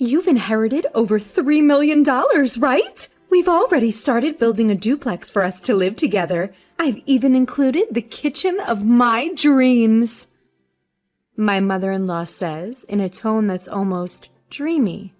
You've inherited over $3 million, right? We've already started building a duplex for us to live together. I've even included the kitchen of my dreams. My mother-in-law says in a tone that's almost dreamy.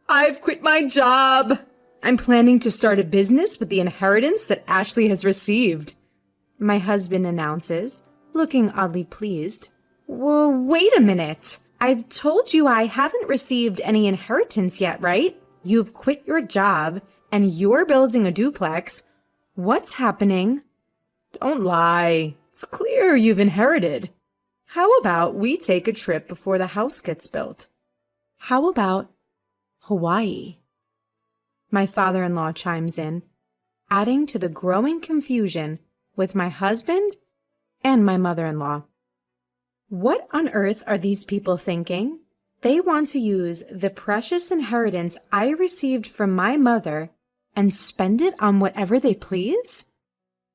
I've quit my job. I'm planning to start a business with the inheritance that Ashley has received. My husband announces, looking oddly pleased. Well, wait a minute. I've told you I haven't received any inheritance yet, right? You've quit your job, and you're building a duplex. What's happening? Don't lie. It's clear you've inherited. How about we take a trip before the house gets built? How about Hawaii? My father-in-law chimes in, adding to the growing confusion with my husband and my mother-in-law. What on earth are these people thinking? They want to use the precious inheritance I received from my mother and spend it on whatever they please?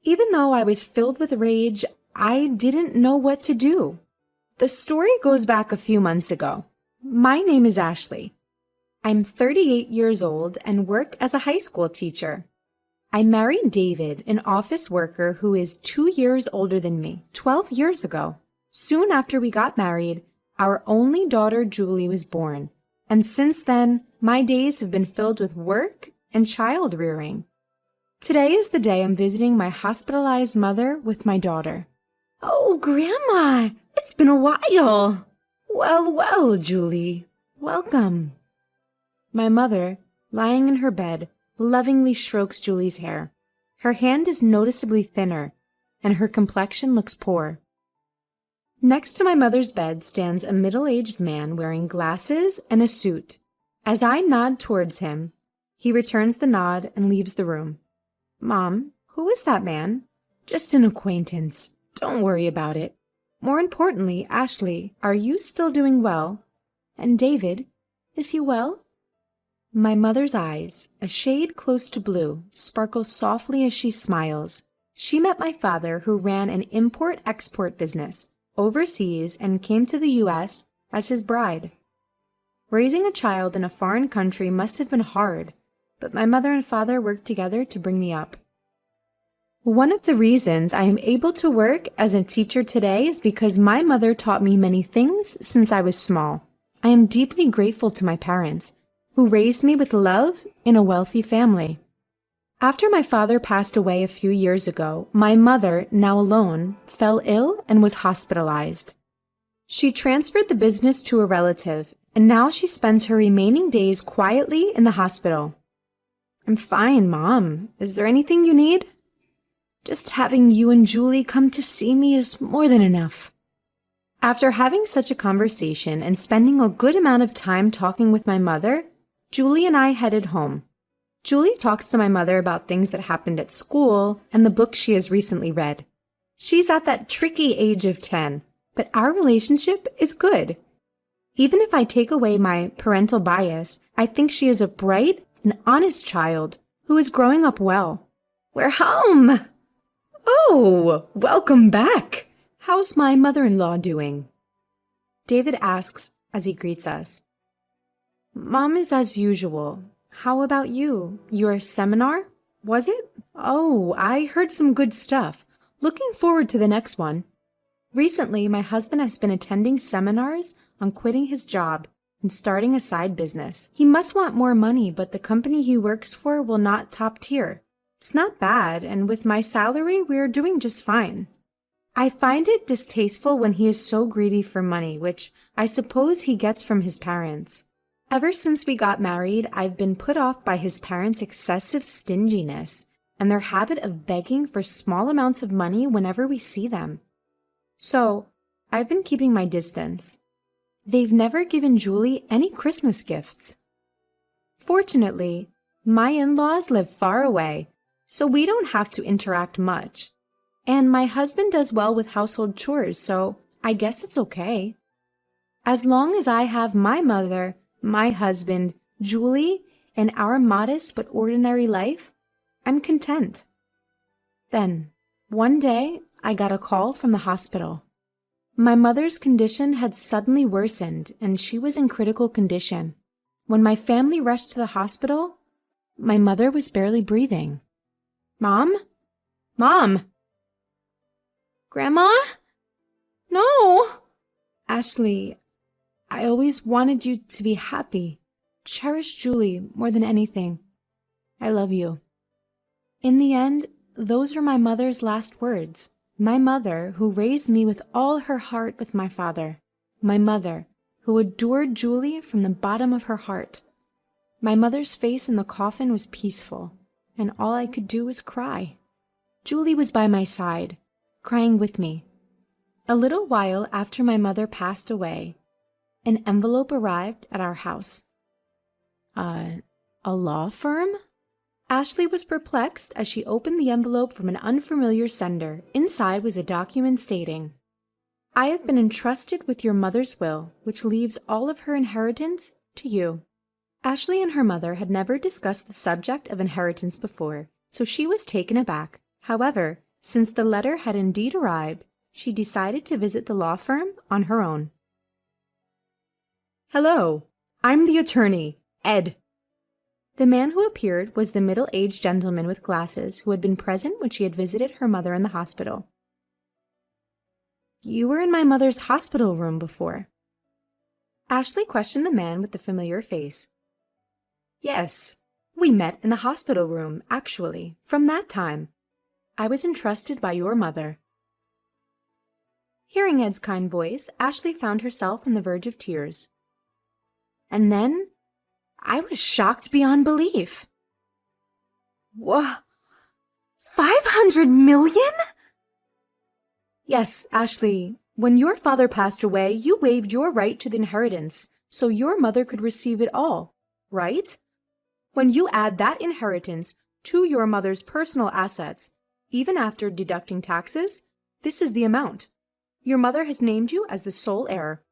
Even though I was filled with rage, I didn't know what to do. The story goes back a few months ago. My name is Ashley. I'm 38 years old and work as a high school teacher. I married David, an office worker who is 2 years older than me, 12 years ago. Soon after we got married, our only daughter Julie was born, and since then, my days have been filled with work and child rearing. Today is the day I'm visiting my hospitalized mother with my daughter. Oh, Grandma, it's been a while. Well, Julie, welcome. My mother, lying in her bed, lovingly strokes Julie's hair. Her hand is noticeably thinner, and her complexion looks poor. Next to my mother's bed stands a middle-aged man wearing glasses and a suit. As I nod towards him, he returns the nod and leaves the room. Mom, who is that man? Just an acquaintance. Don't worry about it. More importantly, Ashley, are you still doing well? And David, is he well? My mother's eyes, a shade close to blue, sparkle softly as she smiles. She met my father, who ran an import-export business overseas and came to the U.S. as his bride. Raising a child in a foreign country must have been hard, but my mother and father worked together to bring me up. One of the reasons I am able to work as a teacher today is because my mother taught me many things since I was small. I am deeply grateful to my parents, who raised me with love in a wealthy family. After my father passed away a few years ago, my mother, now alone, fell ill and was hospitalized. She transferred the business to a relative, and now she spends her remaining days quietly in the hospital. I'm fine, Mom. Is there anything you need? Just having you and Julie come to see me is more than enough. After having such a conversation and spending a good amount of time talking with my mother, Julie and I headed home. Julie talks to my mother about things that happened at school and the book she has recently read. She's at that tricky age of 10, but our relationship is good. Even if I take away my parental bias, I think she is a bright and honest child who is growing up well. We're home! Oh, welcome back! How's my mother-in-law doing? David asks as he greets us. Mom is as usual. How about you? Your seminar? Was it? Oh, I heard some good stuff. Looking forward to the next one. Recently, my husband has been attending seminars on quitting his job and starting a side business. He must want more money, but the company he works for will not top tier. It's not bad, and with my salary, we're doing just fine. I find it distasteful when he is so greedy for money, which I suppose he gets from his parents. Ever since we got married, I've been put off by his parents' excessive stinginess and their habit of begging for small amounts of money whenever we see them. So, I've been keeping my distance. They've never given Julie any Christmas gifts. Fortunately, my in-laws live far away, so we don't have to interact much. And my husband does well with household chores, so I guess it's okay. As long as I have my mother, my husband, Julie, and our modest but ordinary life, I'm content. Then, one day, I got a call from the hospital. My mother's condition had suddenly worsened, and she was in critical condition. When my family rushed to the hospital, my mother was barely breathing. Mom? Mom! Grandma? No! Ashley, I always wanted you to be happy. Cherish Julie more than anything. I love you. In the end, those were my mother's last words. My mother, who raised me with all her heart with my father. My mother, who adored Julie from the bottom of her heart. My mother's face in the coffin was peaceful, and all I could do was cry. Julie was by my side, crying with me. A little while after my mother passed away, an envelope arrived at our house. A law firm? Ashley was perplexed as she opened the envelope from an unfamiliar sender. Inside was a document stating, I have been entrusted with your mother's will, which leaves all of her inheritance to you. Ashley and her mother had never discussed the subject of inheritance before, so she was taken aback. However, since the letter had indeed arrived, she decided to visit the law firm on her own. Hello, I'm the attorney, Ed. The man who appeared was the middle-aged gentleman with glasses who had been present when she had visited her mother in the hospital. You were in my mother's hospital room before. Ashley questioned the man with the familiar face. Yes, we met in the hospital room, actually, from that time. I was entrusted by your mother. Hearing Ed's kind voice, Ashley found herself on the verge of tears. And then, I was shocked beyond belief. Whoa! 500 million? Yes, Ashley, when your father passed away, you waived your right to the inheritance, so your mother could receive it all, right? When you add that inheritance to your mother's personal assets, even after deducting taxes, this is the amount. Your mother has named you as the sole heir.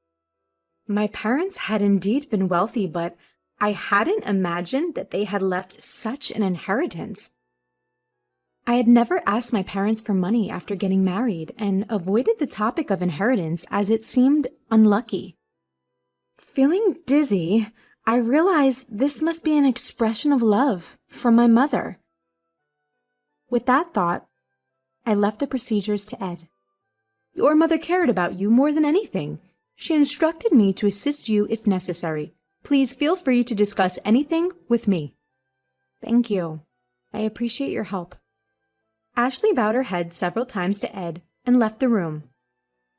My parents had indeed been wealthy, but I hadn't imagined that they had left such an inheritance. I had never asked my parents for money after getting married and avoided the topic of inheritance as it seemed unlucky. Feeling dizzy, I realized this must be an expression of love from my mother. With that thought, I left the procedures to Ed. Your mother cared about you more than anything. She instructed me to assist you if necessary. Please feel free to discuss anything with me. Thank you. I appreciate your help. Ashley bowed her head several times to Ed and left the room.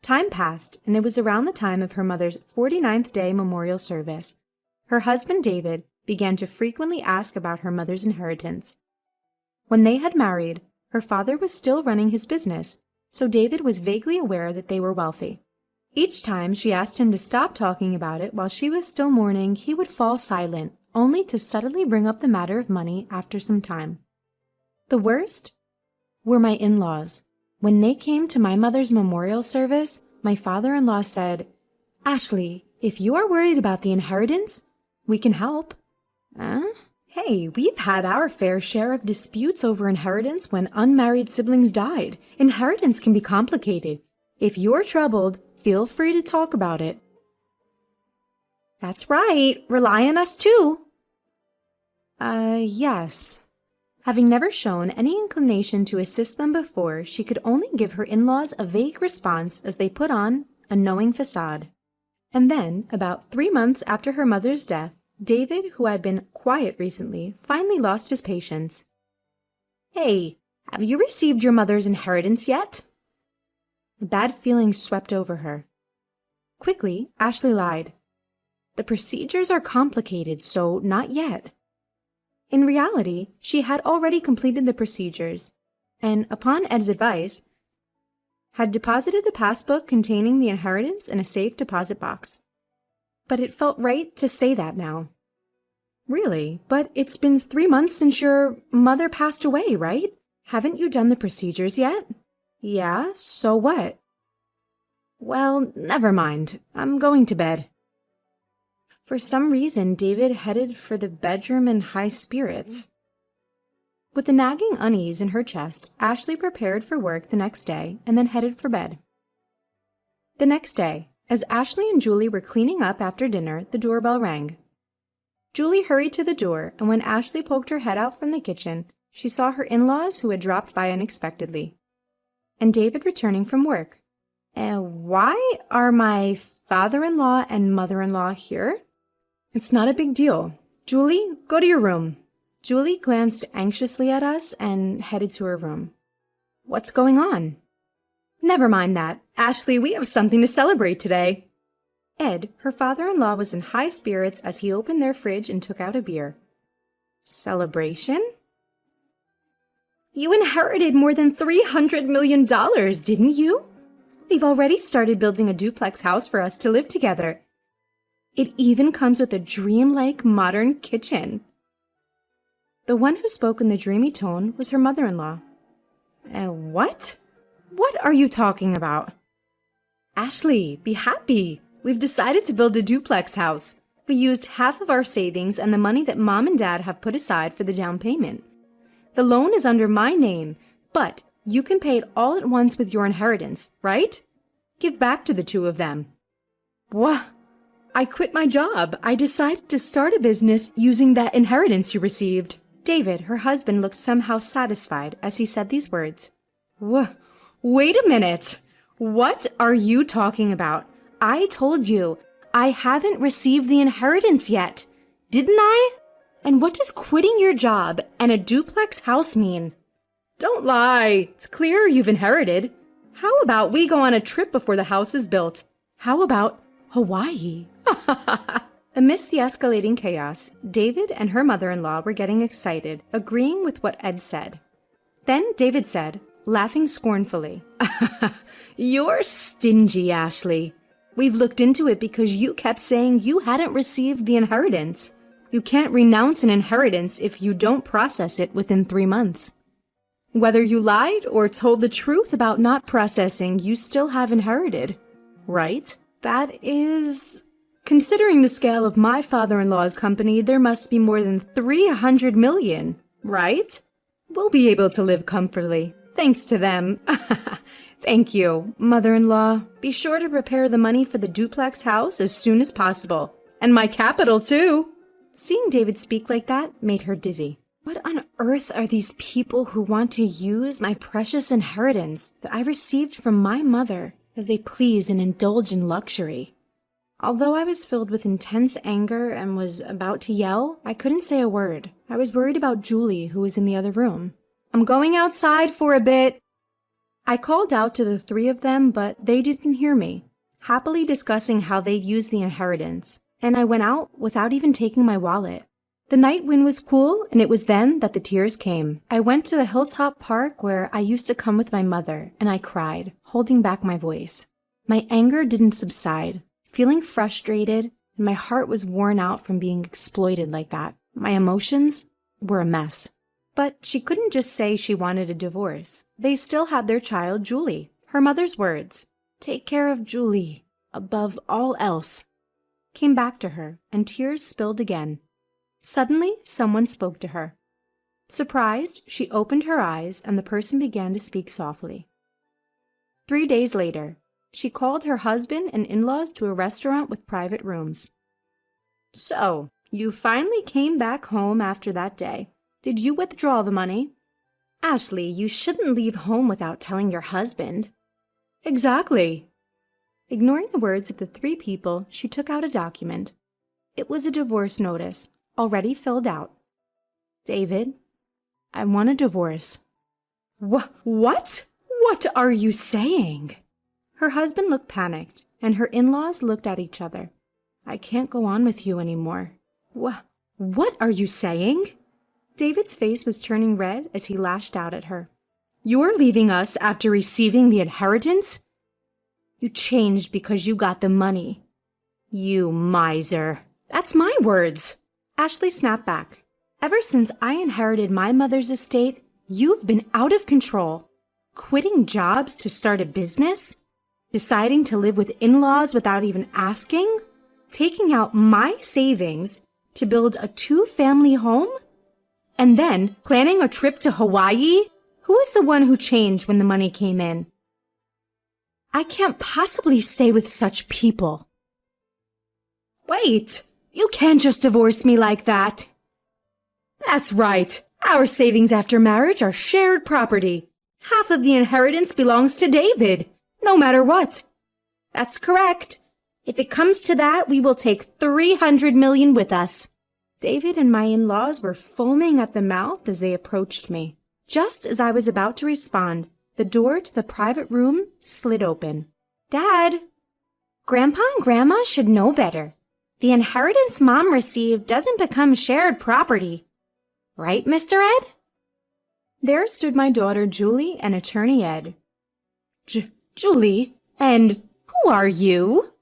Time passed, and it was around the time of her mother's 49th day memorial service. Her husband, David, began to frequently ask about her mother's inheritance. When they had married, her father was still running his business, so David was vaguely aware that they were wealthy. Each time she asked him to stop talking about it while she was still mourning, he would fall silent, only to suddenly bring up the matter of money after some time. The worst were my in-laws. When they came to my mother's memorial service, my father-in-law said, Ashley, if you are worried about the inheritance, we can help. Hey, we've had our fair share of disputes over inheritance when unmarried siblings died. Inheritance can be complicated. If you're troubled, feel free to talk about it. That's right. Rely on us too. Yes. Having never shown any inclination to assist them before, she could only give her in-laws a vague response as they put on a knowing facade. And then, about 3 months after her mother's death, David, who had been quiet recently, finally lost his patience. Hey, have you received your mother's inheritance yet? A bad feeling swept over her. Quickly, Ashley lied. The procedures are complicated, so not yet. In reality, she had already completed the procedures, and, upon Ed's advice, had deposited the passbook containing the inheritance in a safe deposit box. But it felt right to say that now. Really? But it's been 3 months since your mother passed away, right? Haven't you done the procedures yet? Yeah, so what? Well, never mind. I'm going to bed. For some reason, David headed for the bedroom in high spirits. With the nagging unease in her chest, Ashley prepared for work the next day and then headed for bed. The next day, as Ashley and Julie were cleaning up after dinner, the doorbell rang. Julie hurried to the door, and when Ashley poked her head out from the kitchen, she saw her in-laws who had dropped by unexpectedly, and David returning from work. Why are my father-in-law and mother-in-law here? It's not a big deal. Julie, go to your room. Julie glanced anxiously at us and headed to her room. What's going on? Never mind that. Ashley, we have something to celebrate today. Ed, her father-in-law, was in high spirits as he opened their fridge and took out a beer. Celebration? You inherited more than $300 million, didn't you? We've already started building a duplex house for us to live together. It even comes with a dreamlike modern kitchen. The one who spoke in the dreamy tone was her mother-in-law. What? What are you talking about? Ashley, be happy. We've decided to build a duplex house. We used half of our savings and the money that Mom and Dad have put aside for the down payment. The loan is under my name, but you can pay it all at once with your inheritance, right? Give back to the two of them. What? I quit my job. I decided to start a business using that inheritance you received. David, her husband, looked somehow satisfied as he said these words. Wait a minute. What are you talking about? I told you, I haven't received the inheritance yet. Didn't I? And what does quitting your job and a duplex house mean? Don't lie. It's clear you've inherited. How about we go on a trip before the house is built? How about Hawaii? Amidst the escalating chaos, David and her mother-in-law were getting excited, agreeing with what Ed said. Then David said, laughing scornfully, You're stingy, Ashley. We've looked into it because you kept saying you hadn't received the inheritance. You can't renounce an inheritance if you don't process it within 3 months. Whether you lied or told the truth about not processing, you still have inherited, right? That is... Considering the scale of my father-in-law's company, there must be more than 300 million, right? We'll be able to live comfortably, thanks to them. Thank you, mother-in-law. Be sure to prepare the money for the duplex house as soon as possible. And my capital, too. Seeing David speak like that made her dizzy. What on earth are these people who want to use my precious inheritance that I received from my mother as they please and indulge in luxury? Although I was filled with intense anger and was about to yell, I couldn't say a word. I was worried about Julie, who was in the other room. I'm going outside for a bit. I called out to the three of them, but they didn't hear me, happily discussing how they'd use the inheritance, and I went out without even taking my wallet. The night wind was cool, and it was then that the tears came. I went to the hilltop park where I used to come with my mother, and I cried, holding back my voice. My anger didn't subside, feeling frustrated, and my heart was worn out from being exploited like that. My emotions were a mess. But she couldn't just say she wanted a divorce. They still had their child, Julie. Her mother's words, "Take care of Julie, above all else," came back to her, and tears spilled again. Suddenly, someone spoke to her. Surprised, she opened her eyes, and the person began to speak softly. 3 days later, she called her husband and in-laws to a restaurant with private rooms. So, you finally came back home after that day. Did you withdraw the money? Ashley, you shouldn't leave home without telling your husband. Exactly. Ignoring the words of the three people, she took out a document. It was a divorce notice, already filled out. David, I want a divorce. What? What are you saying? Her husband looked panicked, and her in-laws looked at each other. I can't go on with you anymore. What are you saying? David's face was turning red as he lashed out at her. You're leaving us after receiving the inheritance? You changed because you got the money. You miser. That's my words. Ashley snapped back. Ever since I inherited my mother's estate, you've been out of control. Quitting jobs to start a business? Deciding to live with in-laws without even asking? Taking out my savings to build a 2-family home? And then planning a trip to Hawaii? Who is the one who changed when the money came in? I can't possibly stay with such people. Wait, You can't just divorce me like that. That's right. Our savings after marriage are shared property. Half of the inheritance belongs to David, no matter what. That's correct. If it comes to that, we will take $300 million with us. David and my in-laws were foaming at the mouth as they approached me. Just as I was about to respond, the door to the private room slid open. Dad, Grandpa and Grandma should know better. The inheritance Mom received doesn't become shared property. Right, Mr. Ed? There stood my daughter Julie and Attorney Ed. Julie? And who are you?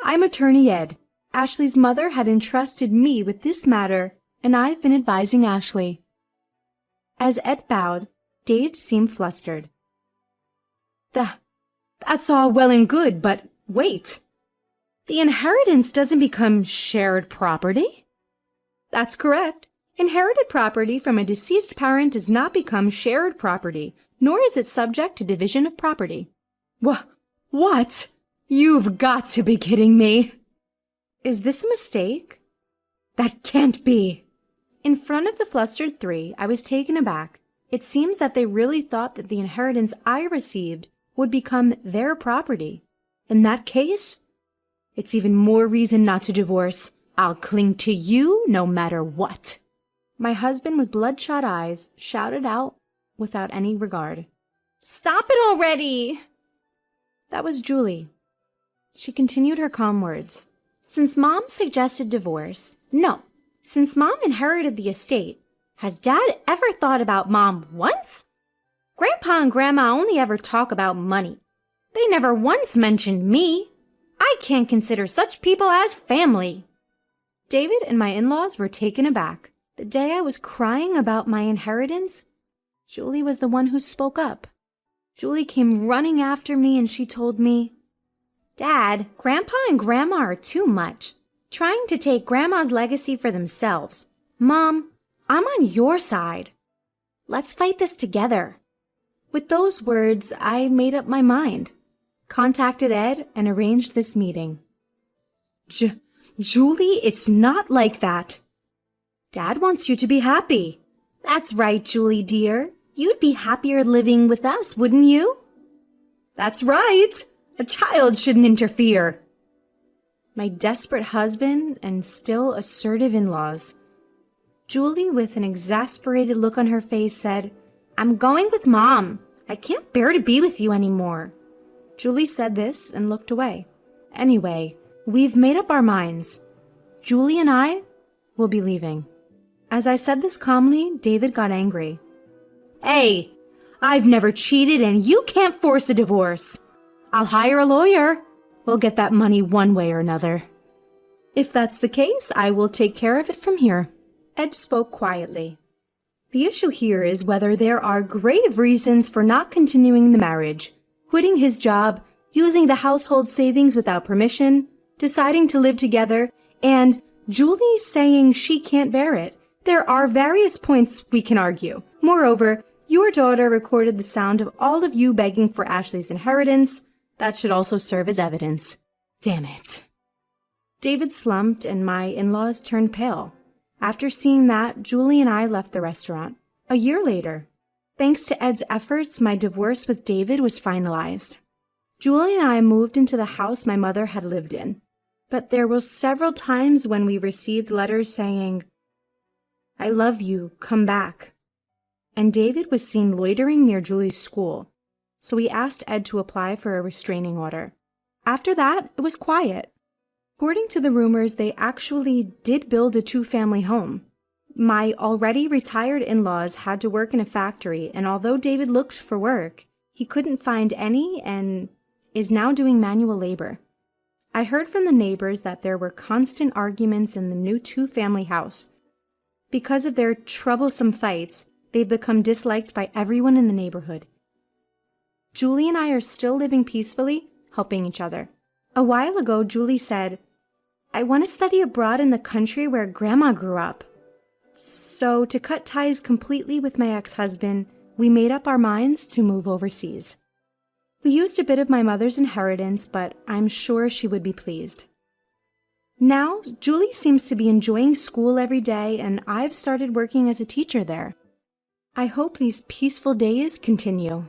I'm Attorney Ed. Ashley's mother had entrusted me with this matter, and I've been advising Ashley. As Ed bowed, Dave seemed flustered. That's all well and good, but wait. The inheritance doesn't become shared property? That's correct. Inherited property from a deceased parent does not become shared property, nor is it subject to division of property. What? You've got to be kidding me. Is this a mistake? That can't be. In front of the flustered three, I was taken aback. It seems that they really thought that the inheritance I received would become their property. In that case, it's even more reason not to divorce. I'll cling to you no matter what. My husband, with bloodshot eyes, shouted out without any regard. Stop it already! That was Julie. She continued her calm words. Since Mom suggested divorce, no. Since Mom inherited the estate, has Dad ever thought about Mom once? Grandpa and Grandma only ever talk about money. They never once mentioned me. I can't consider such people as family. David and my in-laws were taken aback. The day I was crying about my inheritance, Julie was the one who spoke up. Julie came running after me and she told me, Dad, Grandpa and Grandma are too much, trying to take Grandma's legacy for themselves. Mom, I'm on your side. Let's fight this together. With those words, I made up my mind, contacted Ed, and arranged this meeting. Julie, it's not like that. Dad wants you to be happy. That's right, Julie dear. You'd be happier living with us, wouldn't you? That's right. A child shouldn't interfere. My desperate husband and still assertive in-laws. Julie, with an exasperated look on her face, said, I'm going with Mom. I can't bear to be with you anymore. Julie said this and looked away. Anyway, we've made up our minds. Julie and I will be leaving. As I said this calmly, David got angry. Hey, I've never cheated and you can't force a divorce. I'll hire a lawyer. We'll get that money one way or another. If that's the case, I will take care of it from here. Ed spoke quietly. The issue here is whether there are grave reasons for not continuing the marriage, quitting his job, using the household savings without permission, deciding to live together, and Julie saying she can't bear it. There are various points we can argue. Moreover, your daughter recorded the sound of all of you begging for Ashley's inheritance. That should also serve as evidence. Damn it. David slumped and my in-laws turned pale. After seeing that, Julie and I left the restaurant. A year later, thanks to Ed's efforts, my divorce with David was finalized. Julie and I moved into the house my mother had lived in. But there were several times when we received letters saying, I love you, come back. And David was seen loitering near Julie's school, so we asked Ed to apply for a restraining order. After that, it was quiet. According to the rumors, they actually did build a two-family home. My already retired in-laws had to work in a factory, and although David looked for work, he couldn't find any and is now doing manual labor. I heard from the neighbors that there were constant arguments in the new two-family house. Because of their troublesome fights, they've become disliked by everyone in the neighborhood. Julie and I are still living peacefully, helping each other. A while ago, Julie said, I want to study abroad in the country where Grandma grew up. So, to cut ties completely with my ex-husband, we made up our minds to move overseas. We used a bit of my mother's inheritance, but I'm sure she would be pleased. Now, Julie seems to be enjoying school every day, and I've started working as a teacher there. I hope these peaceful days continue.